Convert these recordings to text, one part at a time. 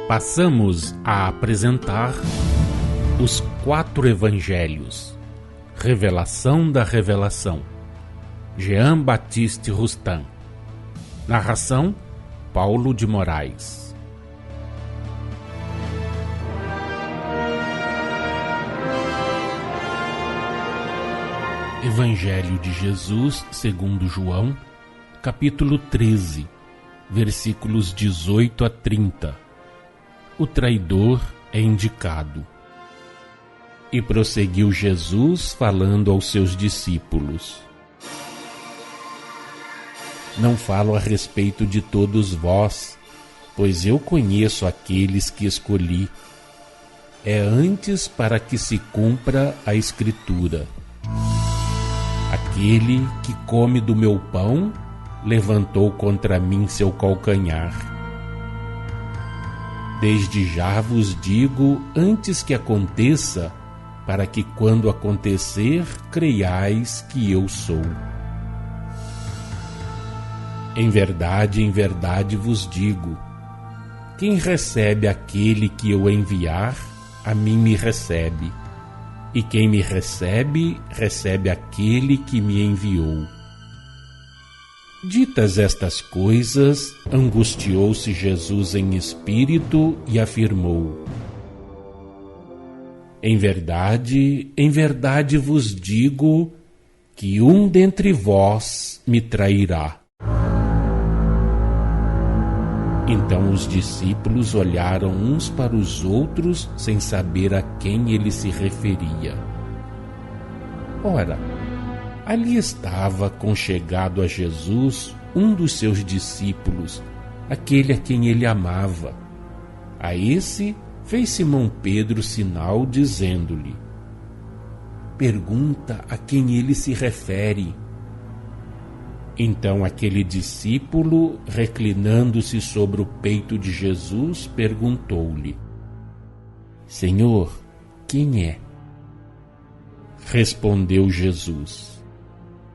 Passamos a apresentar os 4 Evangelhos, Revelação da Revelação, Jean Baptiste Rustin. Narração, Paulo de Moraes. Evangelho de Jesus segundo João, capítulo 13, versículos 18 a 30. O traidor é indicado. E prosseguiu Jesus falando aos seus discípulos: Não falo a respeito de todos vós, pois eu conheço aqueles que escolhi. É antes para que se cumpra a Escritura. Aquele que come do meu pão levantou contra mim seu calcanhar. Desde já vos digo antes que aconteça, para que quando acontecer, creiais que eu sou. Em verdade vos digo, quem recebe aquele que eu enviar, a mim me recebe, e quem me recebe, recebe aquele que me enviou. Ditas estas coisas, angustiou-se Jesus em espírito e afirmou: Em verdade vos digo que um dentre vós me trairá. Então os discípulos olharam uns para os outros sem saber a quem ele se referia. Ora, ali estava conchegado a Jesus um dos seus discípulos, aquele a quem ele amava. A esse fez Simão Pedro sinal, dizendo-lhe: Pergunta a quem ele se refere. Então aquele discípulo, reclinando-se sobre o peito de Jesus, perguntou-lhe: Senhor, quem é? Respondeu Jesus: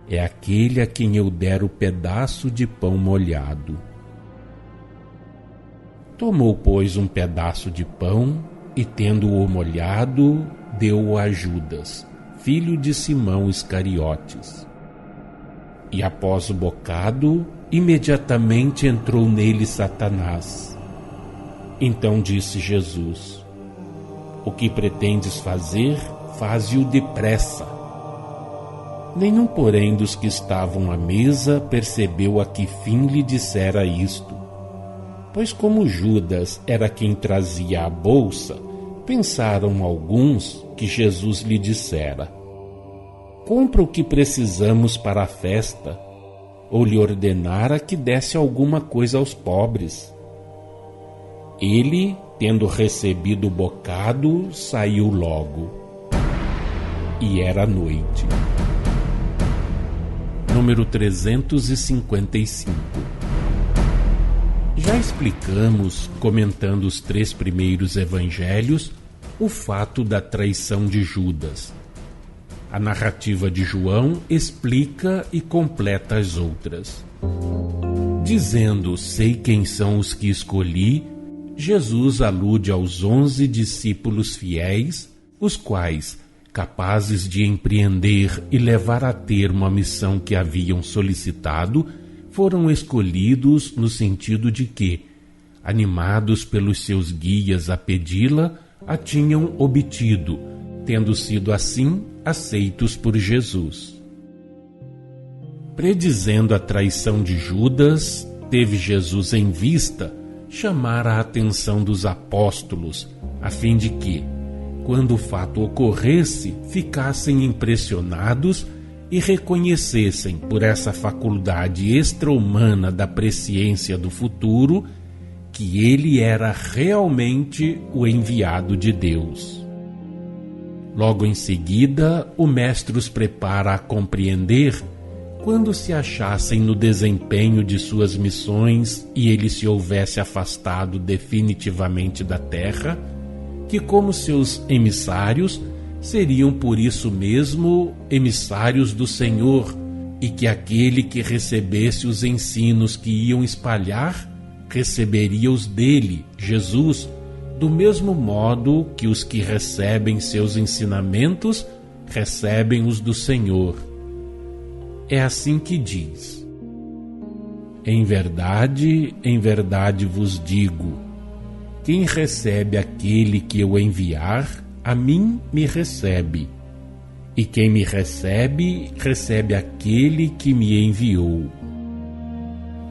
É aquele a quem eu der o pedaço de pão molhado. Tomou, pois, um pedaço de pão e, tendo-o molhado, deu-o a Judas, filho de Simão Iscariotes. E após o bocado, imediatamente entrou nele Satanás. Então disse Jesus: O que pretendes fazer, faze-o depressa. Nenhum, porém, dos que estavam à mesa percebeu a que fim lhe dissera isto. Pois como Judas era quem trazia a bolsa, pensaram alguns que Jesus lhe dissera: Compra o que precisamos para a festa, ou lhe ordenara que desse alguma coisa aos pobres. Ele, tendo recebido o bocado, saiu logo. E era noite. Número 355. Já explicamos, comentando os 3 primeiros evangelhos, o fato da traição de Judas. A narrativa de João explica e completa as outras. Dizendo: Sei quem são os que escolhi, Jesus alude aos 11 discípulos fiéis, os quais, capazes de empreender e levar a termo a missão que haviam solicitado, foram escolhidos no sentido de que, animados pelos seus guias a pedi-la, a tinham obtido, tendo sido assim aceitos por Jesus. Predizendo a traição de Judas, teve Jesus em vista chamar a atenção dos apóstolos, a fim de que, quando o fato ocorresse, ficassem impressionados e reconhecessem por essa faculdade extra-humana da presciência do futuro que ele era realmente o enviado de Deus. Logo em seguida, o Mestre os prepara a compreender, quando se achassem no desempenho de suas missões e ele se houvesse afastado definitivamente da terra, que como seus emissários, seriam por isso mesmo emissários do Senhor, e que aquele que recebesse os ensinos que iam espalhar, receberia-os dele, Jesus, do mesmo modo que os que recebem seus ensinamentos recebem os do Senhor. É assim que diz: em verdade vos digo, quem recebe aquele que eu enviar, a mim me recebe. E quem me recebe, recebe aquele que me enviou.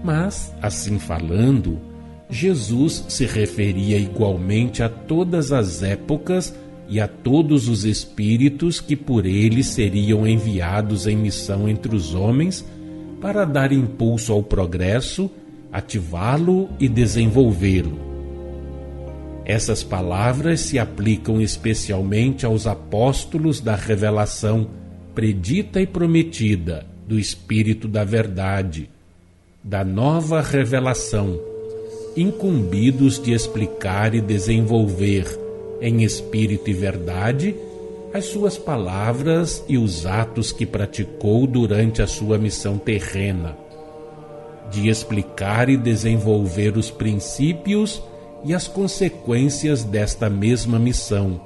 Mas, assim falando, Jesus se referia igualmente a todas as épocas e a todos os espíritos que por ele seriam enviados em missão entre os homens para dar impulso ao progresso, ativá-lo e desenvolvê-lo. Essas palavras se aplicam especialmente aos apóstolos da revelação predita e prometida do Espírito da Verdade, da nova revelação, incumbidos de explicar e desenvolver em espírito e verdade as suas palavras e os atos que praticou durante a sua missão terrena, de explicar e desenvolver os princípios e as consequências desta mesma missão,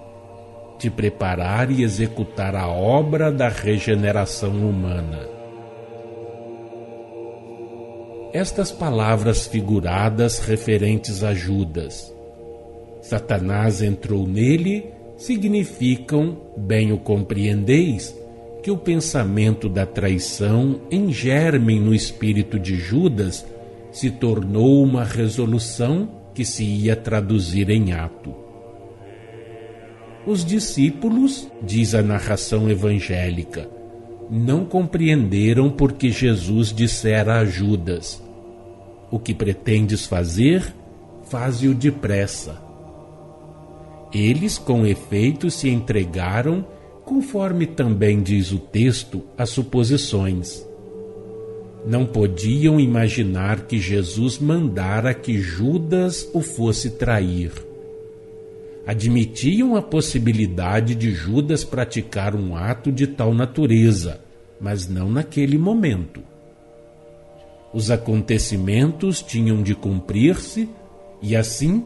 de preparar e executar a obra da regeneração humana. Estas palavras figuradas referentes a Judas, Satanás entrou nele, significam, bem o compreendeis, que o pensamento da traição em germe no espírito de Judas se tornou uma resolução que se ia traduzir em ato. Os discípulos, diz a narração evangélica, não compreenderam porque Jesus dissera a Judas: o que pretendes fazer, faze-o depressa. Eles, com efeito, se entregaram, conforme também diz o texto, a suposições. Não podiam imaginar que Jesus mandara que Judas o fosse trair. Admitiam a possibilidade de Judas praticar um ato de tal natureza, mas não naquele momento. Os acontecimentos tinham de cumprir-se e, assim,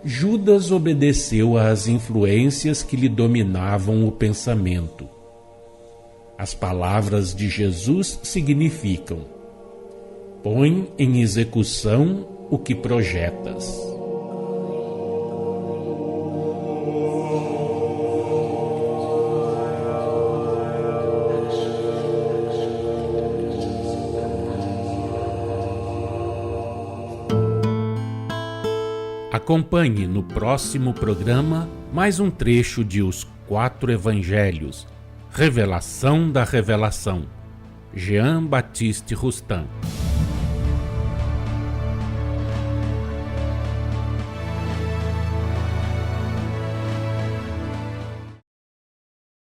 Judas obedeceu às influências que lhe dominavam o pensamento. As palavras de Jesus significam: põe em execução o que projetas. Acompanhe no próximo programa mais um trecho de Os Quatro Evangelhos, Revelação da Revelação, Jean Baptiste Rustin.